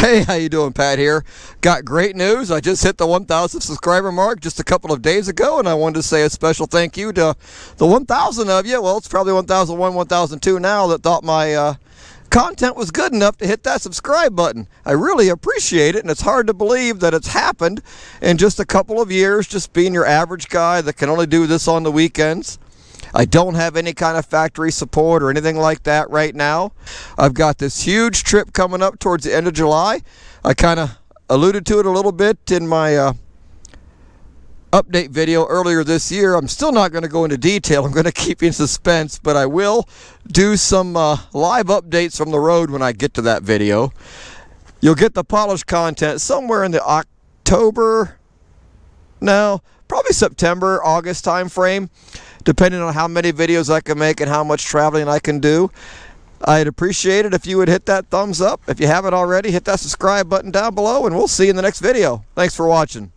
Hey, how you doing? Pat here. Got great news. I just hit the 1,000 subscriber mark just a couple of days ago, and I wanted to say a special thank you to the 1,000 of you. Well, it's probably 1,001, 1,002 now that thought my content was good enough to hit that subscribe button. I really appreciate it, and it's hard to believe that it's happened in just a couple of years, just being your average guy that can only do this on the weekends. I don't have any kind of factory support or anything like that right now. I've got this huge trip coming up towards the end of July. I kind of alluded to it a little bit in my update video earlier this year. I'm still not going to go into detail. I'm going to keep you in suspense, but I will do some live updates from the road when I get to that video. You'll get the polished content somewhere in the probably September, August time frame, depending on how many videos I can make and how much traveling I can do. I'd appreciate it if you would hit that thumbs up. If you haven't already, hit that subscribe button down below, and we'll see you in the next video. Thanks for watching.